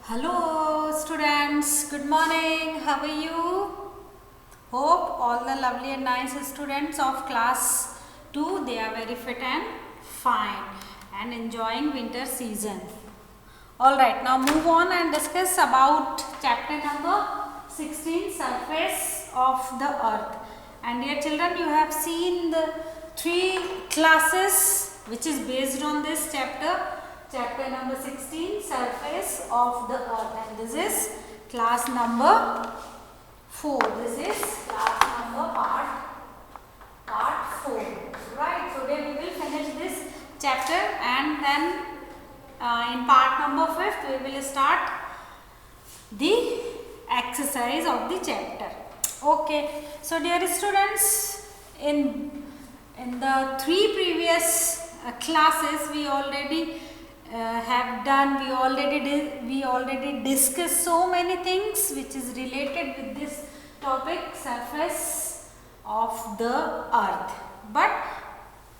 Hello students, good morning. How are you? Hope all the lovely and nice students of class 2 they are very fit and fine and enjoying winter season. Alright, now move on and discuss about chapter number 16, surface of the earth. And dear children, you have seen the 3 classes which is based on this chapter. Chapter number 16, surface of the earth, and this is class number 4. This is class number part 4. Right, today we will finish this chapter and then in part number 5 we will start the exercise of the chapter. Okay, so dear students, in the 3 previous classes we already have done, we already discussed so many things which is related with this topic, surface of the earth. But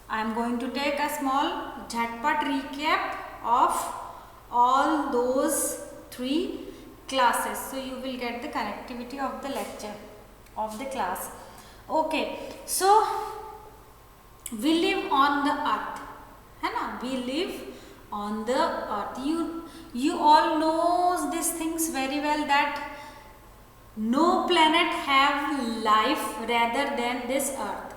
I am going to take a small jhatpat recap of all those 3 classes, so you will get the connectivity of the lecture of the class. Okay, so we live on the earth, है ना? We live on the earth. You all knows these things very well, that no planet have life rather than this earth.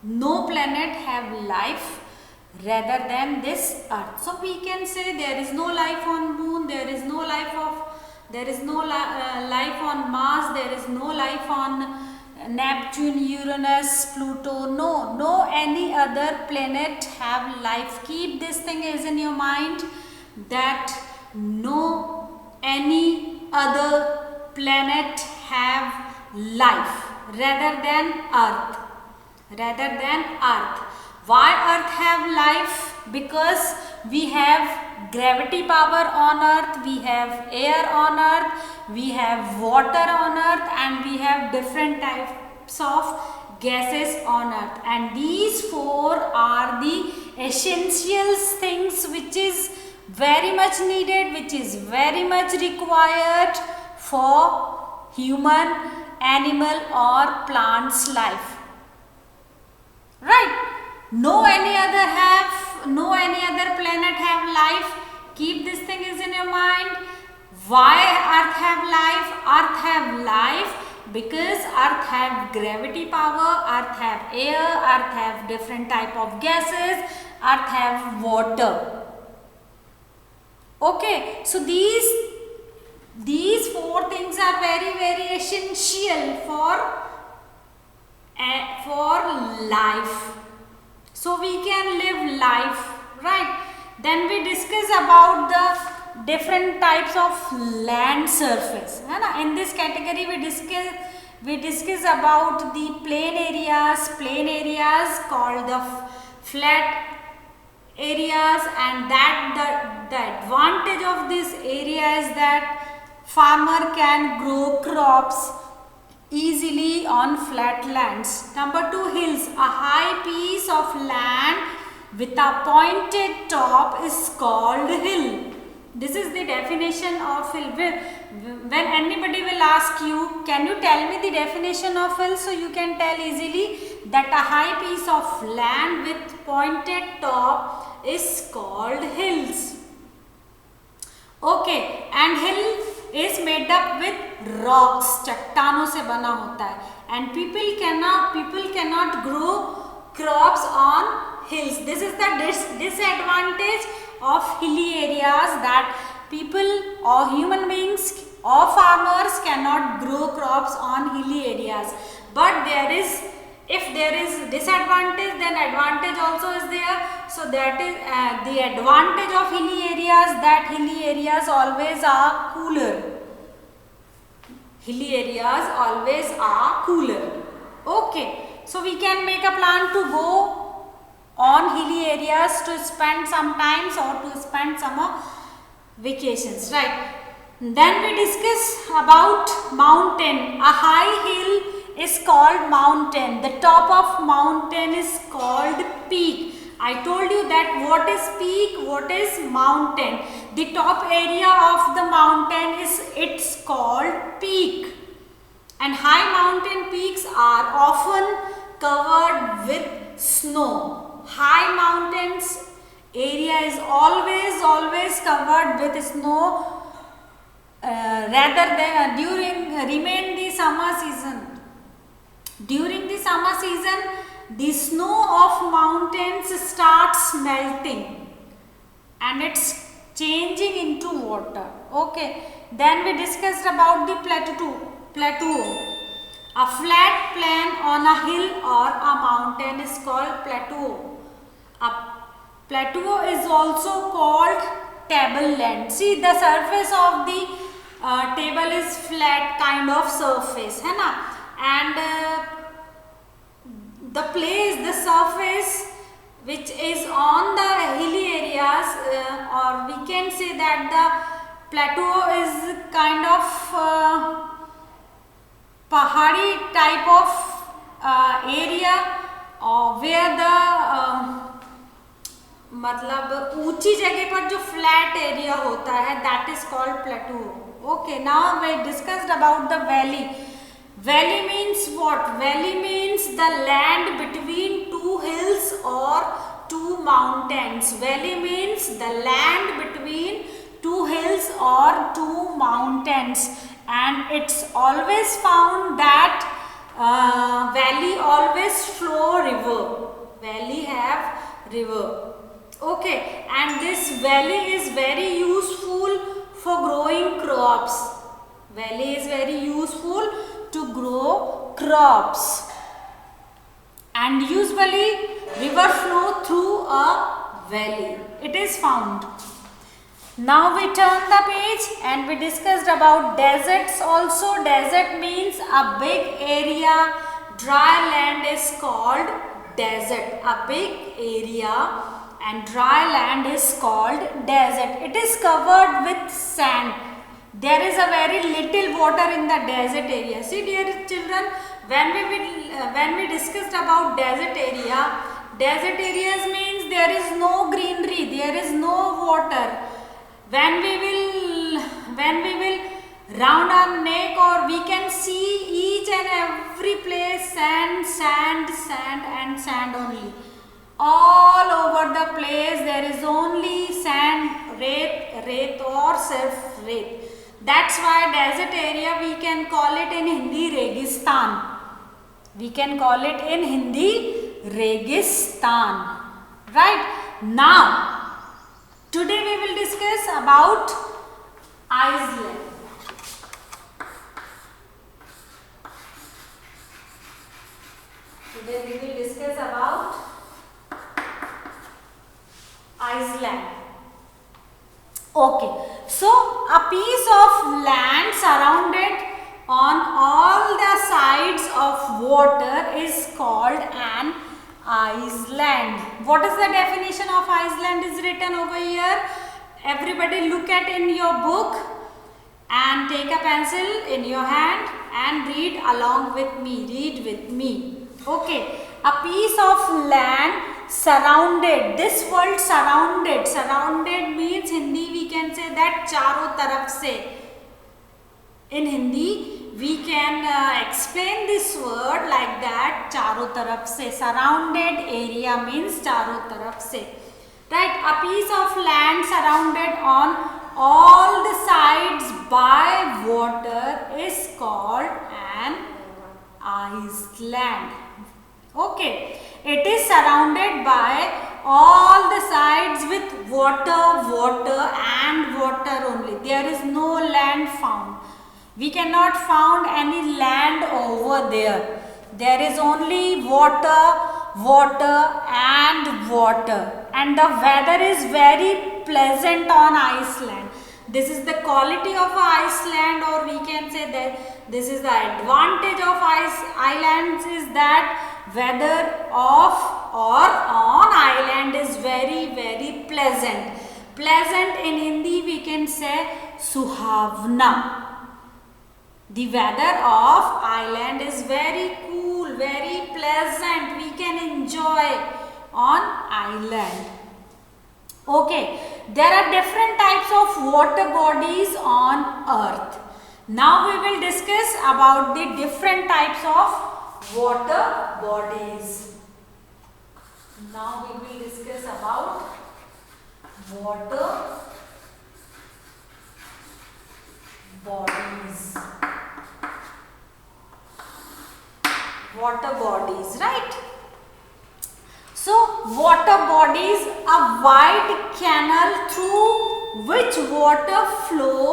No planet have life rather than this earth. So we can say there is no life on moon, there is no life on Mars, there is no life on Neptune, Uranus, Pluto. No any other planet have life. Keep this thing is in your mind, that no any other planet have life rather than earth. Why earth have life? Because we have gravity power on earth, we have air on earth, we have water on earth, and we have different types of gases on earth, and these 4 are the essential things which is very much needed, which is very much required for human, animal or plants life. Right? No any other planet have life. Keep this thing is in your mind. Why earth have life? Earth have life because earth have gravity power, earth have air, earth have different type of gases, earth have water. Okay, so these 4 things are very essential for life, so we can live life, right? Then we discuss about the different types of land surface. In this category we discuss about the plain areas called the flat areas, and that the advantage of this area is that farmer can grow crops easily on flat lands. Number 2, hills. A high piece of land with a pointed top is called hill. This is the definition of hill. When anybody will ask you, can you tell me the definition of hill? So you can tell easily that a high piece of land with pointed top is called hills. Okay, and hill is made up with rocks, चट्टानों से बना होता है, and people cannot grow crops on hills. This is the disadvantage of hilly areas, that people or human beings or farmers cannot grow crops on hilly areas. But if there is disadvantage, then advantage also is there. So that is the advantage of hilly areas, that hilly areas always are cooler. Hilly areas always are cooler. Okay, so we can make a plan to go on hilly areas to spend some times or to spend summer vacations, right? Then we discuss about mountain. A high hill is called mountain. The top of mountain is called peak. I told you that what is peak, what is mountain. the top area of the mountain is it's called peak, and high mountain peaks are often covered with snow. High mountains area is always covered with snow, rather than remain the summer season. During the summer season, the snow of mountains starts melting and it's changing into water. Okay, then we discussed about the plateau. A flat plain on a hill or a mountain is called plateau. A plateau is also called tableland. See, the surface of the table is flat kind of surface, है ना? And the surface which is on the hilly areas, or we can say that the plateau is kind of pahari type of area, where the मतलब ऊंची जगह पर जो flat area होता है, that is called plateau. Okay, now we discussed about the valley. Valley means what? Valley means the land between two hills or two mountains. Valley means the land between two hills or two mountains, and it's always found that valley always flow river. Valley have river. Okay, and this valley is very useful for growing crops. Valley is very useful to grow crops, and usually river flow through a valley. It is found. Now we turn the page and we discussed about deserts also. Desert means a big area. Dry land is called desert. A big area and dry land is called desert. It is covered with sand. There is a very little water in the desert area. See, dear children, when we discussed about desert areas means there is no greenery, there is no water. When we will round our neck, or we can see each and every place sand and sand only. All over the place there is only sand, rate or surf rate. That's why desert area we can call it in Hindi Registan. We can call it in Hindi Registan. Right? Now, today we will discuss about Iceland. Today we will discuss about Iceland. Okay, so a piece of land surrounded on all the sides of water is called an island. What is the definition of Iceland is written over here. Everybody look at in your book and take a pencil in your hand and read along with me. Read with me. Okay, a piece of land surrounded. This word surrounded. Surrounded means Hindi we can say that चारों तरफ से. In Hindi we can explain this word like that, चारों तरफ से. Surrounded area means चारों तरफ से. Right? A piece of land surrounded on all the sides by water is called an island. Okay, it is surrounded by all the sides with water and water only. There is no land found. We cannot found any land over there. There is only water and water. And the weather is very pleasant on Iceland. This is the quality of Iceland, or we can say that this is the advantage of islands is that weather of or on island is very pleasant. Pleasant in Hindi we can say suhavna. The weather of island is very cool, very pleasant. We can enjoy on island. Okay, there are different types of water bodies on earth. Now we will discuss about the different types of water bodies. Now we will discuss about water bodies. Water bodies, right? So water bodies, a wide canal through which water flow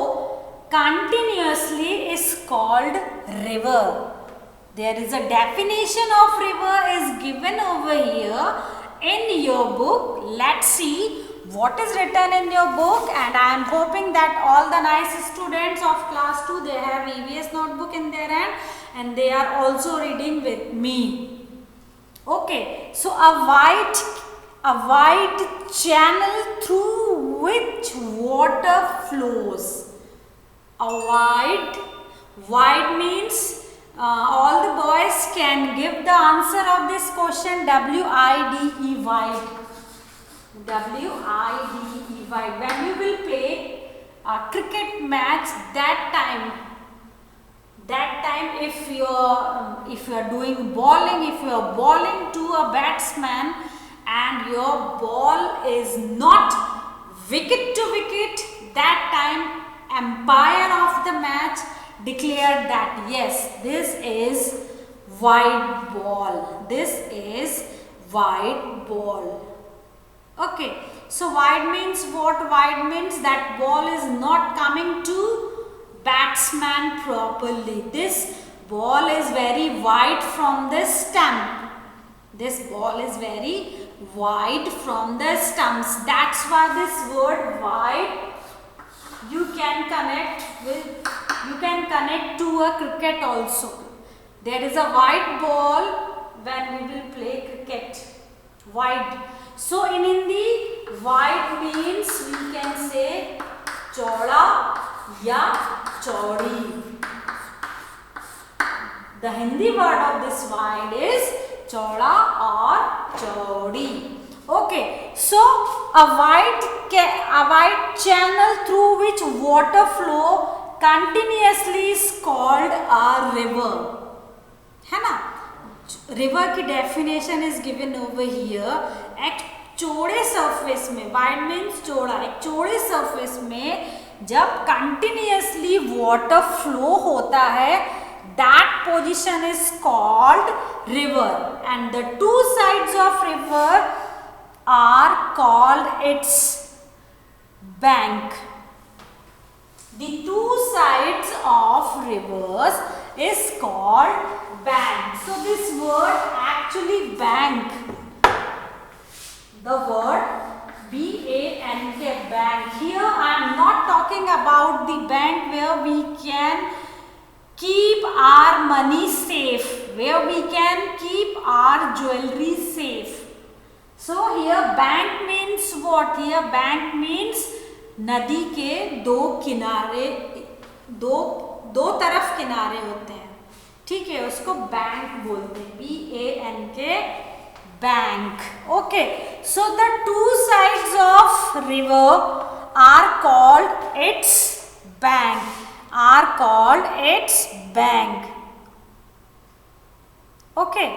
continuously is called river. There is a definition of river is given over here in your book. Let's see what is written in your book, and I am hoping that all the nice students of class 2, they have EVS notebook in their hand and they are also reading with me. Okay, so a wide channel through which water flows. A wide means all the boys can give the answer of this question. W-I-D-E, wide. W-I-D-E, wide. When you will play a cricket match, that time if you are doing bowling, if you are bowling to a batsman and your ball is not wicket to wicket, that time umpire of the match declared that yes, this is wide ball. This is wide ball. Okay, so wide means what? Wide means that ball is not coming to batsman properly. This ball is very wide from the stump. This ball is very wide from the stumps. That's why this word wide you can connect to a cricket also. There is a wide ball when we will play cricket. Wide. So in Hindi, wide means we can say chauda ya chaudi. The Hindi word of this wide is chauda or chaudi. Okay, so a wide channel through which water flow continuously is called a river. है ना? River की definition is given over here. एक चौड़े surface में, wide means चौड़ा, एक चौड़े surface में जब continuously water flow होता है, that position is called river, and the two sides of river are called its bank. The two sides of rivers is called bank. So this word actually bank, the word B-A-N-K, bank. Here I am not talking about the bank where we can keep our money safe, where we can keep our jewelry safe. So here bank means what? Here bank means नदी के दो किनारे, दो तरफ किनारे होते हैं, ठीक है, उसको बैंक बोलते हैं. B-A-N-K, bank. Okay, so the two sides of river are called its bank. Are called its bank. Okay.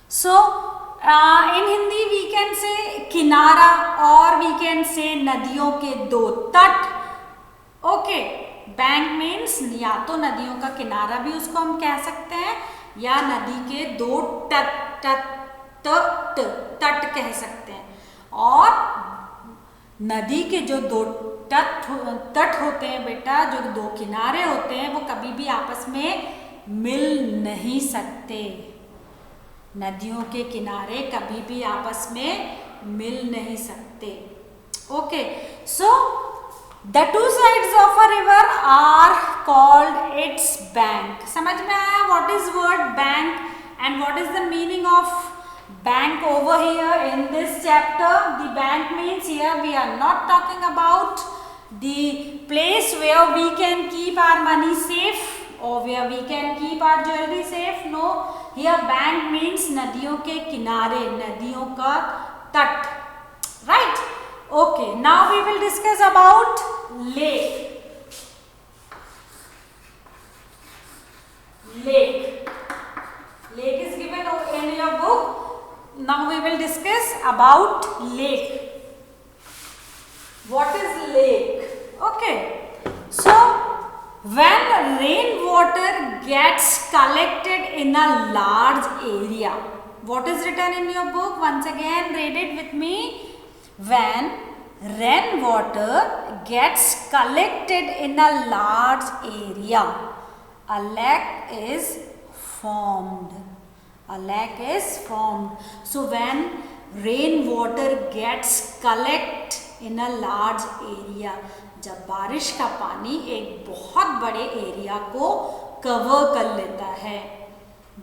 So in Hindi we can say किनारा और we can say नदियों के दो तट. Okay. बैंक मीन्स या तो नदियों का किनारा भी उसको हम कह सकते हैं या नदी के दो तट कह सकते हैं. और नदी के जो दो तट होते हैं बेटा, जो दो किनारे होते हैं, वो कभी भी आपस में मिल नहीं सकते. नदियों के किनारे कभी भी आपस में मिल नहीं सकते. Okay, so the two sides of a river are called its bank. समझ में आया what is word bank and what is the meaning of bank over here in this chapter? The bank means here we are not talking about the place where we can keep our money safe or where we can keep our jewelry safe. No, here bank means नदियों के किनारे, नदियों का तट. Right? Okay, now we will discuss about lake. Lake. Lake is given in your book. Now we will discuss about lake. What is lake? Okay. So when rainwater gets collected in a large area, what is written in your book? Once again, read it with me. When rainwater gets collected in a large area, a lake is formed. A lake is formed. So when rainwater gets collected in a large area, जब बारिश का पानी एक बहुत बड़े area को cover कर लेता है,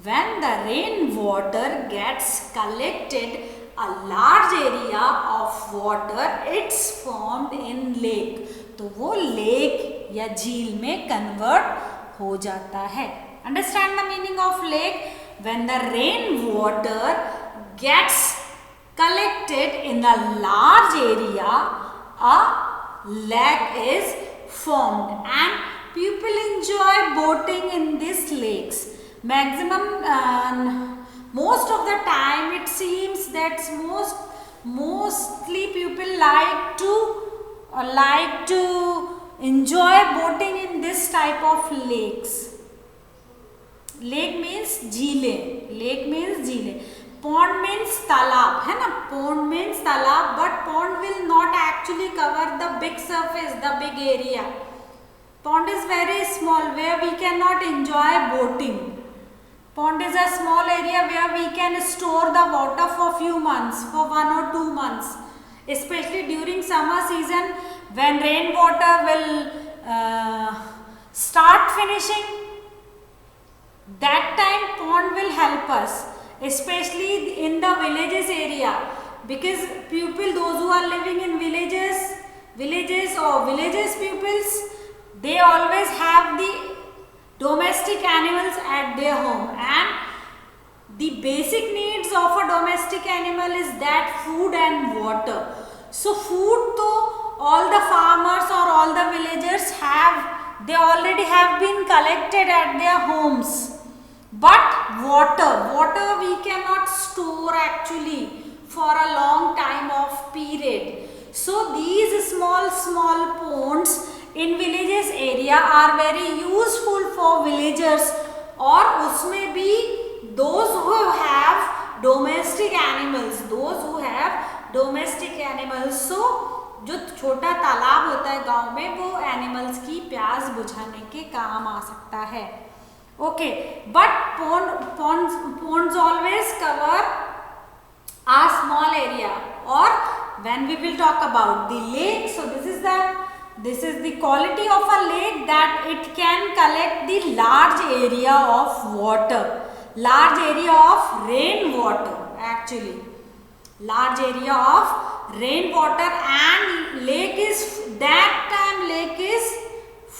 when the rainwater gets collected a large area of water, it's formed in lake. तो वो लेक या झील में कन्वर्ट हो जाता है. Understand the meaning of lake? When the rainwater gets collected in a large area, a lake is formed and people enjoy boating in these lakes. Maximum, most of the time it seems that mostly people like to enjoy boating in this type of lakes. Lake means झीले. Lake means झीले. Pond means तालाब, है ना? Pond means तालाब, but pond will not actually cover the big surface, the big area. Pond is very small where we cannot enjoy boating. Pond is a small area where we can store the water for few months, for 1 or 2 months. Especially during summer season when rainwater will start finishing. That time pond will help us, especially in the villages area, because people, those who are living in villages or villages pupils, they always have the domestic animals at their home, and the basic needs of a domestic animal is that food and water. So food, though all the farmers or all the villagers have, they already have been collected at their homes. But water we cannot store actually for a long time of period. So these small ponds in villages area are very useful for villagers, और उसमें भी those who have domestic animals, so जो छोटा तालाब होता है गांव में, वो एनिमल्स की प्यास बुझाने के काम आ सकता है. Okay, but ponds always cover a small area. Or when we will talk about the lake, so this is the quality of a lake, that it can collect the large area of water, large area of rainwater actually, large area of rainwater, and lake is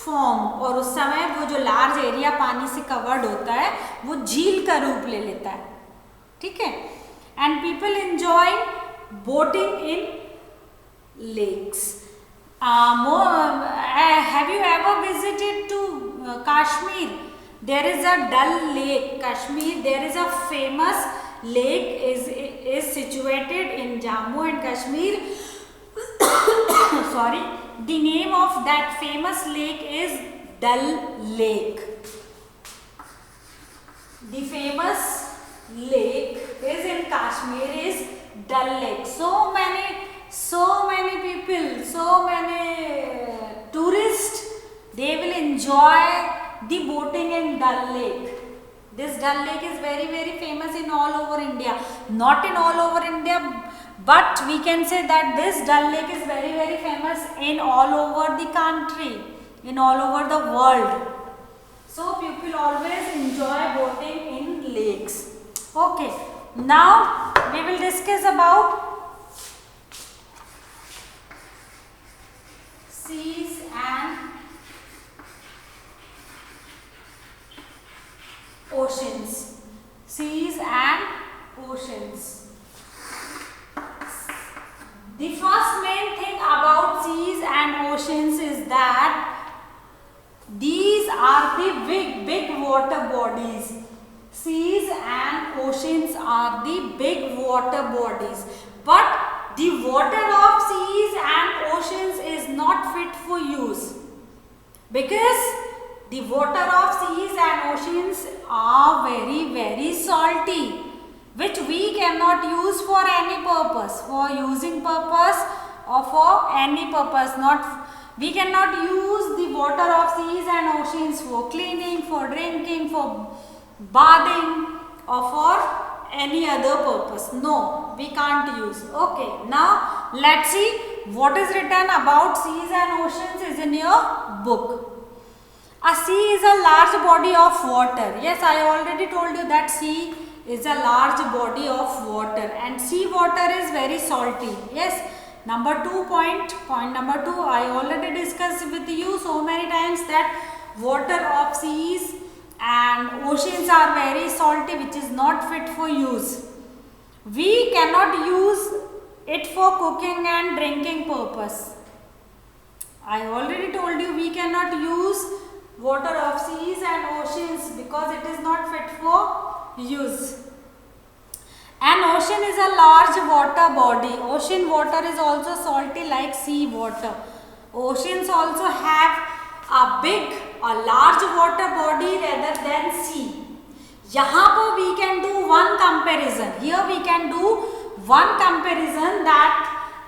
formed. और उस समय वो जो large area पानी से covered होता है वो झील का रूप ले लेता है. ठीक है. And people enjoy boating in lakes. Have you ever visited to Kashmir? There is a Dal Lake. Kashmir, there is a famous lake is situated in Jammu and Kashmir. Sorry. The name of that famous lake is Dal Lake. The famous lake is in Kashmir is Dal Lake. So many people, so many tourists, they will enjoy the boating in Dal Lake. This Dal Lake is very, very famous in all over India. Not in all over India, but we can say that this Dal Lake is very, very famous in all over the country, in all over the world. So people always enjoy boating in lakes. Okay, now we will discuss about seas and oceans. Seas and oceans. The first main thing that these are the big water bodies. Seas and oceans are the big water bodies, but the water of seas and oceans is not fit for use, because the water of seas and oceans are very salty, which we cannot use for any purpose, for using purpose or for any purpose. We cannot use the water of seas and oceans for cleaning, for drinking, for bathing, or for any other purpose. No, we can't use. Okay, now let's see what is written about seas and oceans is in your book. A sea is a large body of water. Yes, I already told you that sea is a large body of water, and sea water is very salty. Yes. Point number 2, I already discussed with you so many times that water of seas and oceans are very salty, which is not fit for use. We cannot use it for cooking and drinking purpose. I already told you we cannot use water of seas and oceans because it is not fit for use. An ocean is a large water body. Ocean water is also salty like sea water. Oceans also have a large water body rather than sea. यहाँ पर we can do one comparison. Here we can do one comparison that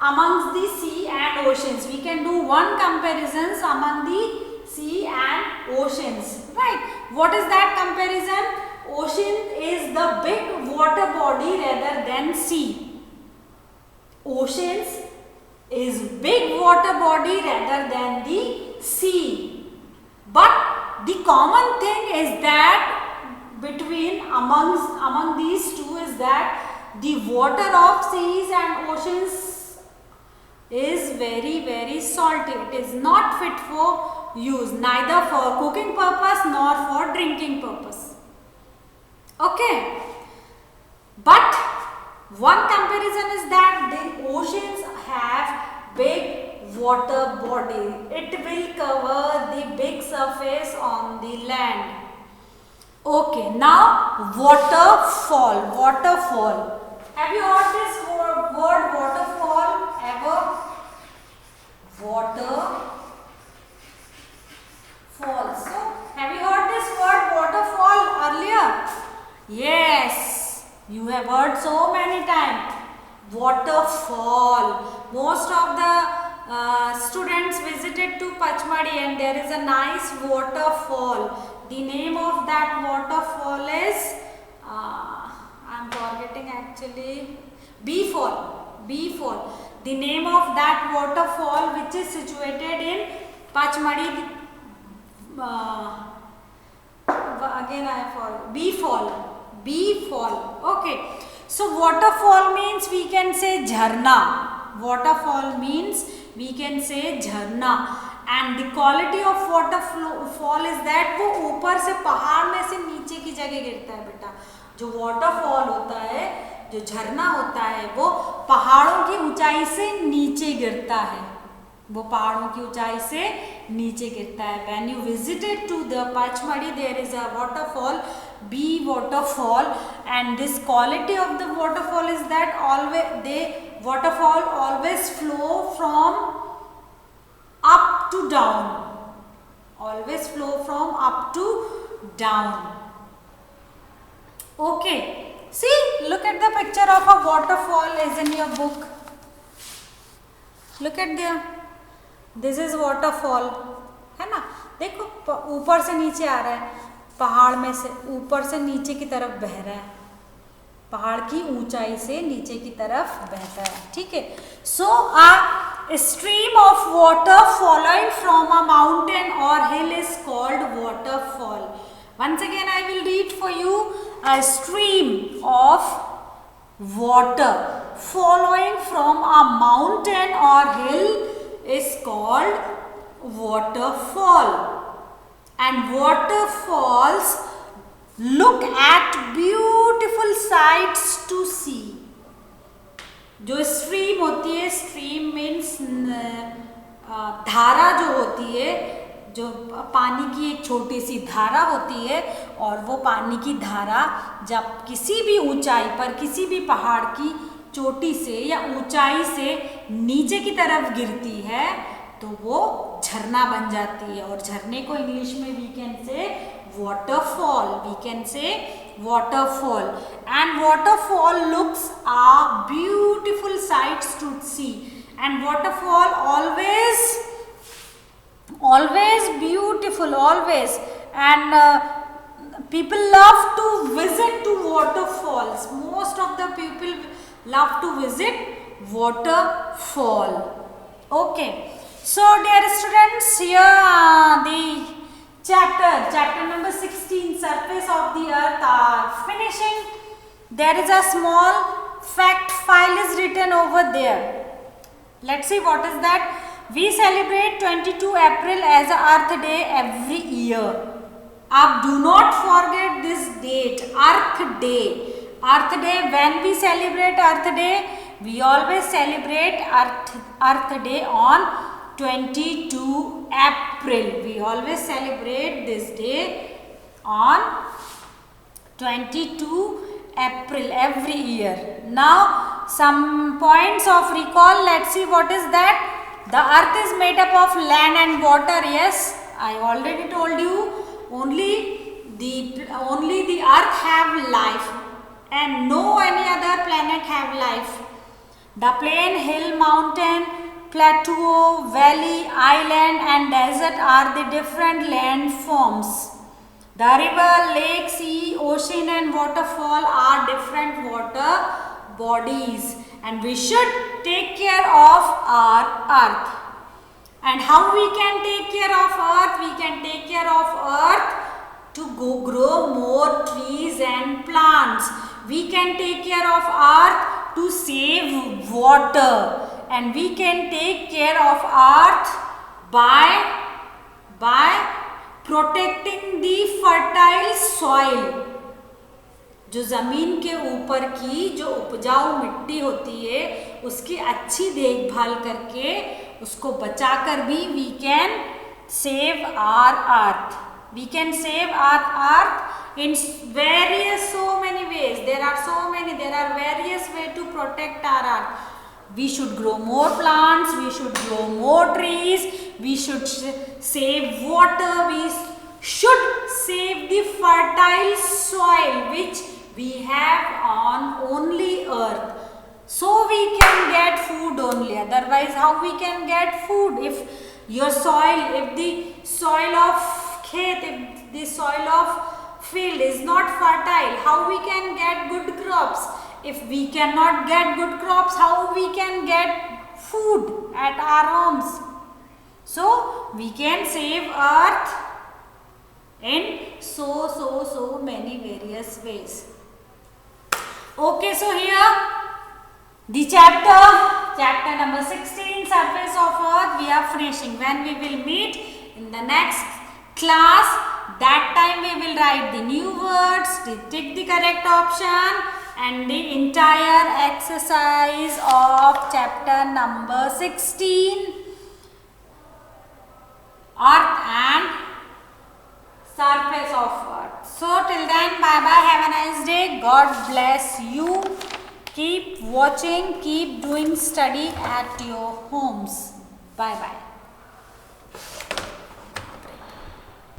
amongst the sea and oceans. We can do one comparisons among the sea and oceans. Right? What is that comparison? Ocean is the big water body rather than sea. Oceans is big water body rather than the sea. But the common thing is that among these two is that the water of seas and oceans is very salty. It is not fit for use, neither for cooking purpose nor for drinking purpose. Okay, but one comparison is that the oceans have big water body. It will cover the big surface on the land. Okay, now waterfall. Have you heard this word waterfall ever? Waterfall. So, have you heard this word waterfall earlier? Yes, you have heard so many times. Waterfall. Most of the students visited to Pachmadi and there is a nice waterfall. The name of that waterfall is, I am forgetting actually, Beefall. The name of that waterfall which is situated in Pachmadi, again I forgot, Beefall. Okay. So waterfall means we can say jharna. Waterfall means we can say jharna. And the quality of waterfall is that वो ऊपर से पहाड़ में से नीचे की जगह गिरता है बेटा. जो waterfall होता है, जो झरना होता है, वो पहाड़ों की ऊंचाई से नीचे गिरता है. वो पहाड़ों की ऊंचाई से नीचे गिरता है. When you visited to the Pachmadi, there is a waterfall, B waterfall, and this quality of the waterfall is that waterfall always flow from up to down. Always flow from up to down. Okay. See, look at the picture of a waterfall is in your book. Look at there. This is waterfall. है ना? देखो ऊपर से नीचे आ रहा है. पहाड़ में से ऊपर से नीचे की तरफ बह रहा है. पहाड़ की ऊंचाई से नीचे की तरफ बहता है. ठीक है. So a stream of water flowing from a mountain or hill is called waterfall. Once again I will read for you. A stream of water flowing from a mountain or hill is called waterfall. And waterfalls look at beautiful sights to see. जो stream होती है, stream means धारा जो होती है, जो पानी की एक छोटी सी धारा होती है, और वो पानी की धारा जब किसी भी ऊंचाई पर, किसी भी पहाड़ की चोटी से या ऊंचाई से नीचे की तरफ गिरती है तो वो झरना बन जाती है। और झरने को इंग्लिश में we can say waterfall, we can say waterfall, and waterfall looks are beautiful sights to see, and waterfall always beautiful, always, and people love to visit to waterfalls. Most of the people love to visit waterfall. Okay, so dear students, here the chapter number 16, surface of the earth are finishing. There is a small fact file is written over there. Let's see what is that. We celebrate 22 April as Earth Day every year. Up, do not forget this date, Earth Day. Earth Day, when we celebrate Earth Day, we always celebrate Earth Day on 22 April. We always celebrate this day on 22 April every year. Now some points of recall. Let's see what is that. The earth is made up of land and water. Yes, I already told you. Only the earth have life and no any other planet have life. The plain, hill, mountain, plateau, valley, island and desert are the different land forms. The river, lake, sea, ocean and waterfall are different water bodies, and we should take care of our earth. And how we can take care of earth? We can take care of earth to grow more trees and plants. We can take care of earth to save water, and we can take care of earth by protecting the fertile soil. जो ज़मीन के ऊपर की जो उपजाऊ मिट्टी होती है उसकी अच्छी देखभाल करके उसको बचाकर भी we can save our earth. We can save our earth in various so many ways. There are various ways to protect our earth. We should grow more plants, we should grow more trees, we should save water, we should save the fertile soil which we have on only earth. So we can get food only. Otherwise, how we can get food? If your soil, if the soil of khet, if the soil of field is not fertile, how we can get good crops? If we cannot get good crops, how we can get food at our homes? So we can save earth in so many various ways. Okay, so here the chapter number 16, surface of earth, we are finishing. When we will meet in the next class, that time we will write the new words, tick the correct option and the entire exercise of chapter number 16, earth and surface of earth. So till then, bye bye, have a nice day, God bless you. Keep watching, keep doing study at your homes. Bye bye.